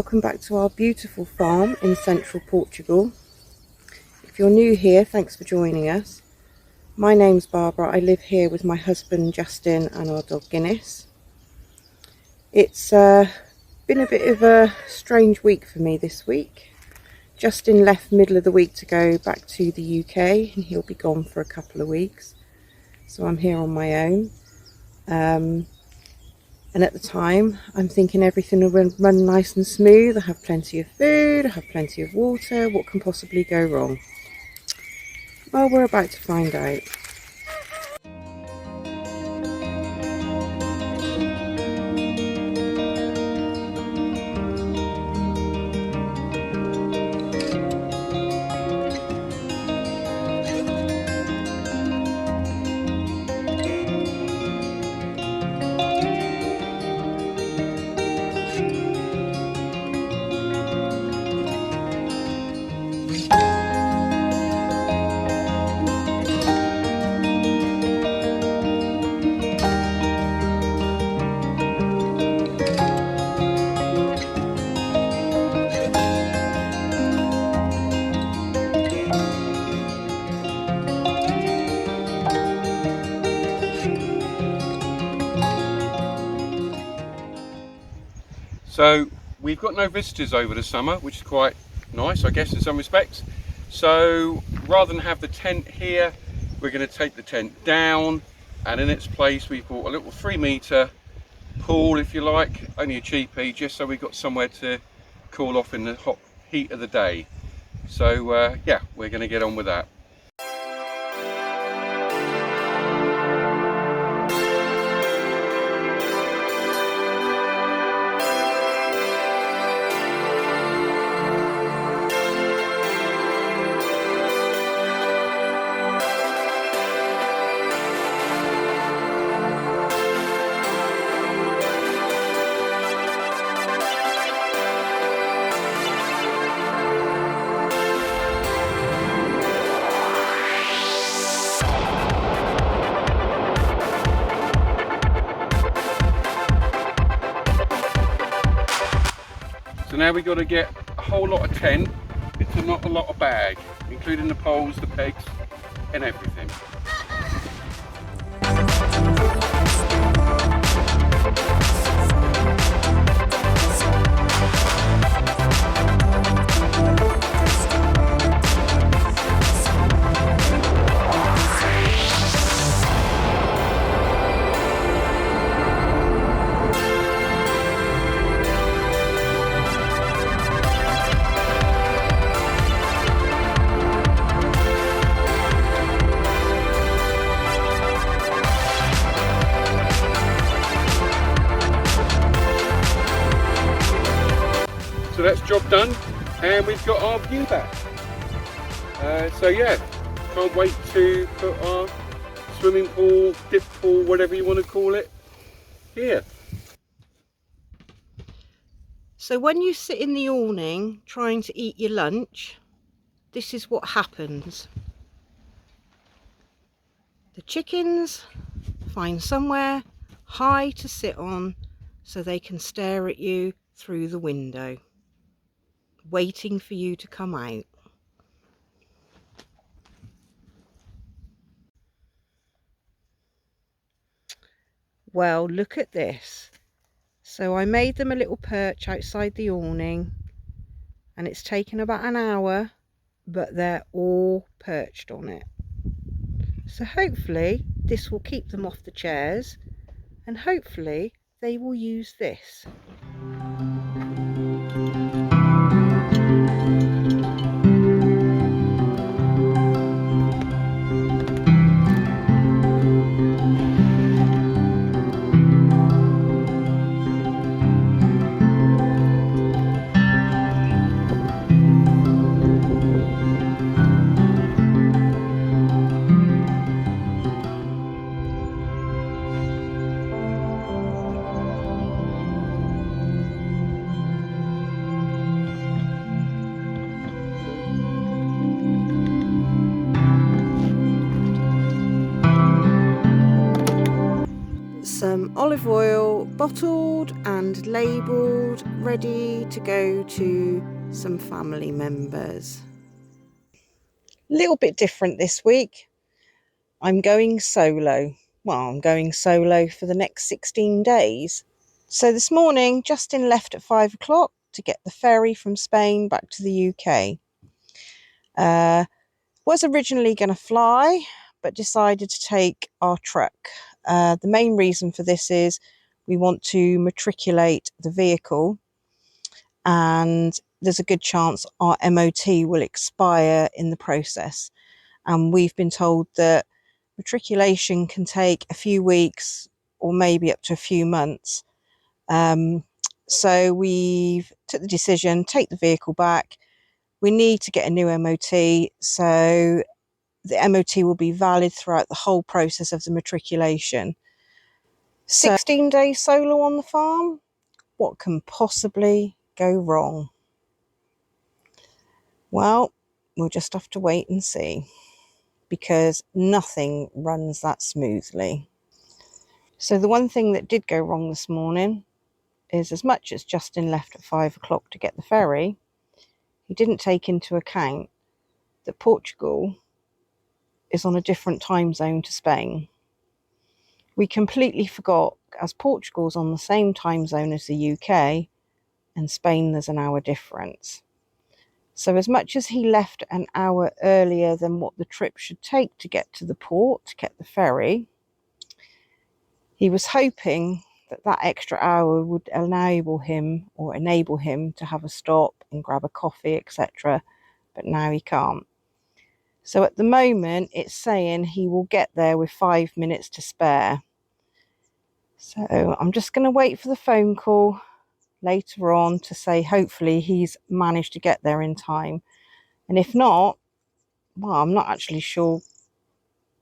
Welcome back to our beautiful farm in central Portugal. If you're new here, thanks for joining us. My name's Barbara. I live here with my husband Justin and our dog Guinness. It's been a bit of a strange week for me this week. Justin left middle of the week to go back to the UK and he'll be gone for a couple of weeks. So I'm here on my own. And at the time, I'm thinking everything will run nice and smooth. I have plenty of food, I have plenty of water. What can possibly go wrong? Well, we're about to find out. So we've got no visitors over the summer, which is quite nice, I guess, in some respects. So rather than have the tent here, we're going to take the tent down, and in its place we've bought a little 3-metre pool, if you like, only a cheapie, just so we've got somewhere to cool off in the hot heat of the day. So yeah, we're going to get on with that. So now we've got to get a whole lot of tent into not a lot of bag, including the poles, the pegs and everything. So that's job done, and we've got our view back. So yeah, can't wait to put our swimming pool, dip pool, whatever you want to call it, here. So when you sit in the awning trying to eat your lunch, this is what happens. The chickens find somewhere high to sit on so they can stare at you through the window, waiting for you to come out. Well, look at this. So I made them a little perch outside the awning, and it's taken about an hour, but they're all perched on it. So hopefully this will keep them off the chairs, and hopefully they will use this. some olive oil, bottled and labelled, ready to go to some family members. Little bit different this week. I'm going solo. Well, I'm going solo for the next 16 days. So this morning, Justin left at 5 o'clock to get the ferry from Spain back to the UK. Was originally going to fly, but decided to take our truck. The main reason for this is we want to matriculate the vehicle, and there's a good chance our MOT will expire in the process. And we've been told that matriculation can take a few weeks or maybe up to a few months. So we've took the decision, take the vehicle back. We need to get a new MOT, so the MOT will be valid throughout the whole process of the matriculation. 16 days solo on the farm? What can possibly go wrong? Well, we'll just have to wait and see, because nothing runs that smoothly. So the one thing that did go wrong this morning is, as much as Justin left at 5 o'clock to get the ferry, he didn't take into account that Portugal is on a different time zone to Spain. We completely forgot, as Portugal's on the same time zone as the UK, and Spain there's an hour difference. So as much as he left an hour earlier than what the trip should take to get to the port, to get the ferry, he was hoping that that extra hour would enable him to have a stop and grab a coffee, etc. But now he can't. So at the moment, it's saying he will get there with 5 minutes to spare. So I'm just going to wait for the phone call later on to say hopefully he's managed to get there in time. And if not, well, I'm not actually sure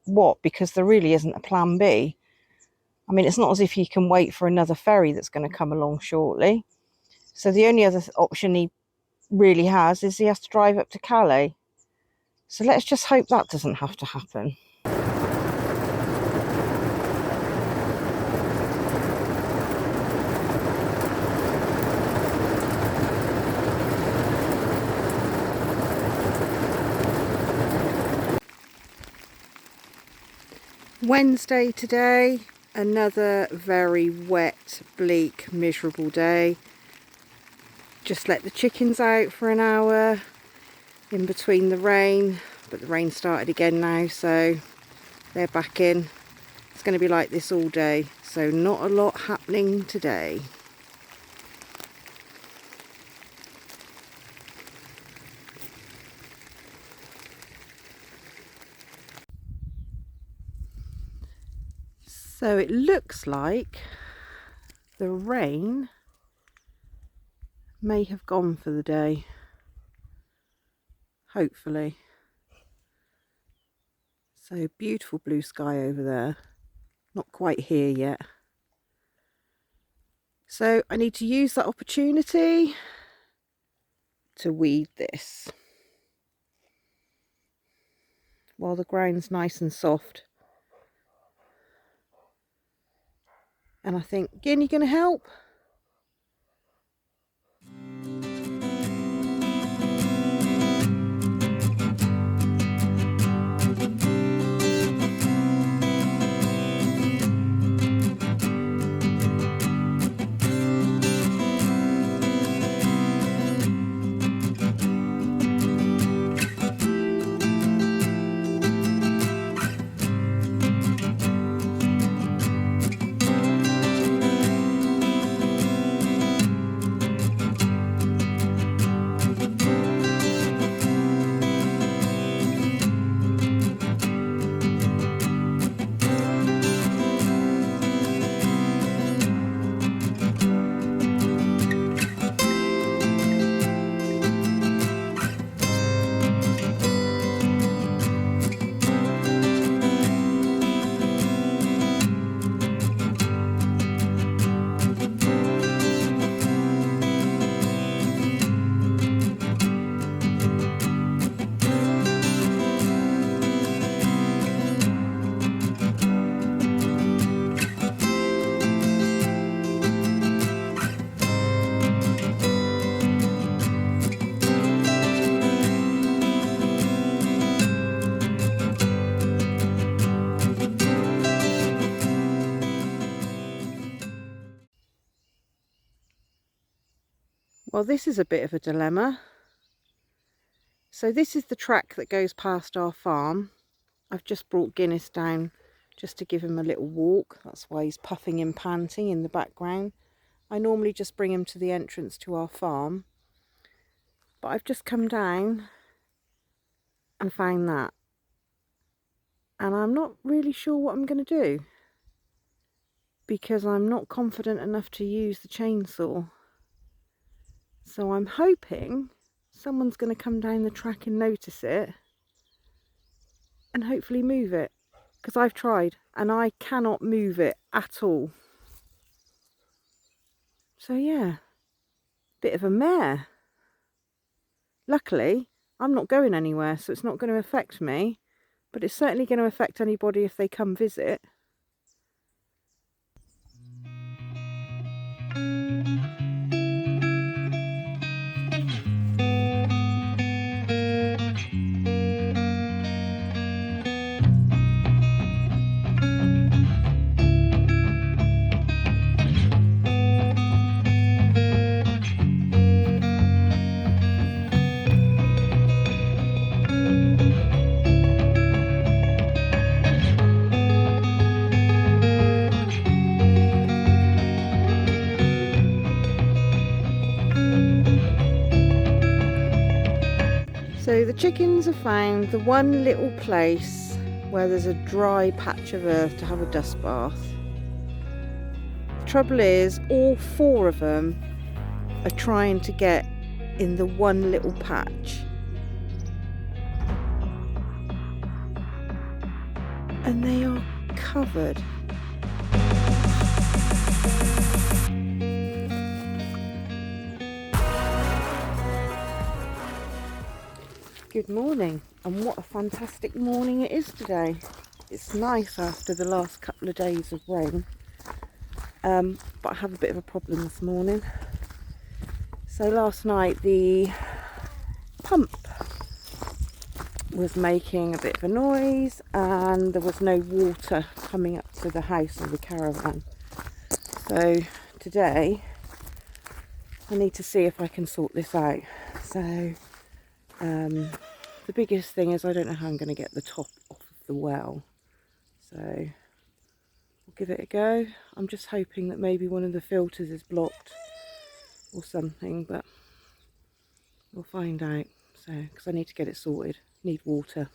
what, because there really isn't a plan B. I mean, it's not as if he can wait for another ferry that's going to come along shortly. So the only other option he really has is he has to drive up to Calais. So let's just hope that doesn't have to happen. Wednesday today, another very wet, bleak, miserable day. Just let the chickens out for an hour in between the rain, but the rain started again now, so they're back in. It's going to be like this all day, so not a lot happening today. So it looks like the rain may have gone for the day, hopefully. So beautiful blue sky over there, not quite here yet. So I need to use that opportunity to weed this while the ground's nice and soft. And I think, Gin, you going to help? Well, this is a bit of a dilemma. So this is the track that goes past our farm. I've just brought Guinness down just to give him a little walk. That's why he's puffing and panting in the background. I normally just bring him to the entrance to our farm. But I've just come down and found that. And I'm not really sure what I'm going to do, because I'm not confident enough to use the chainsaw. So I'm hoping someone's going to come down the track and notice it and hopefully move it, because I've tried and I cannot move it at all. So yeah, bit of a mare. Luckily I'm not going anywhere, so it's not going to affect me, but it's certainly going to affect anybody if they come visit. So the chickens have found the one little place where there's a dry patch of earth to have a dust bath. The trouble is, all 4 of them are trying to get in the one little patch. And they are covered. Good morning, and what a fantastic morning it is today. It's nice after the last couple of days of rain, but I have a bit of a problem this morning. So last night the pump was making a bit of a noise and there was no water coming up to the house of the caravan. So today I need to see if I can sort this out. So the biggest thing is I don't know how I'm going to get the top off of the well, so we'll give it a go. I'm just hoping that maybe one of the filters is blocked or something, but we'll find out. So, because I need to get it sorted, need water.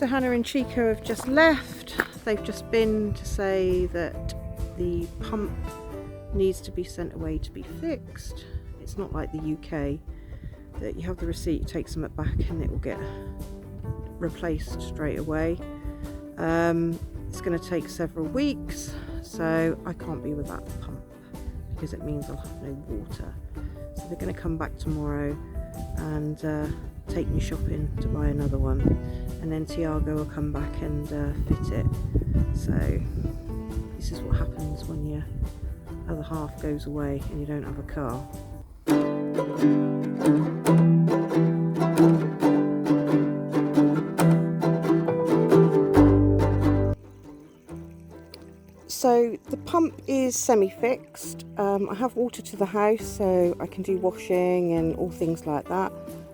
Hannah and Chico have just left. They've just been to say that the pump needs to be sent away to be fixed. It's not like the UK that you have the receipt, you take something back and it will get replaced straight away. It's going to take several weeks, so I can't be without the pump because it means I'll have no water. So they're going to come back tomorrow and take me shopping to buy another one, and then Tiago will come back and fit it. So this is what happens when your other half goes away and you don't have a car. So the pump is semi-fixed. I have water to the house, so I can do washing and all things like that.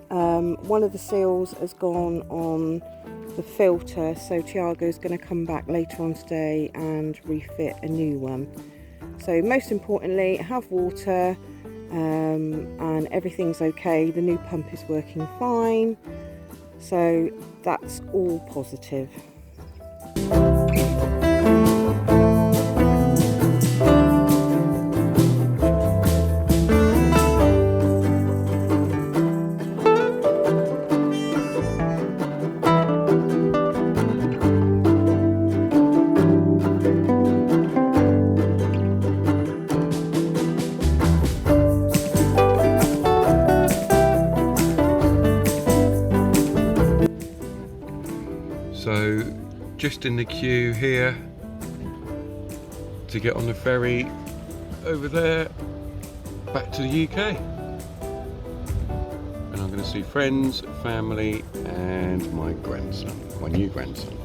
One of the seals has gone on the filter, so Tiago's going to come back later on today and refit a new one. So most importantly, I have water, and everything's okay. The new pump is working fine, so that's all positive. So just in the queue here to get on the ferry over there back to the UK, and I'm going to see friends, family and my grandson, my new grandson.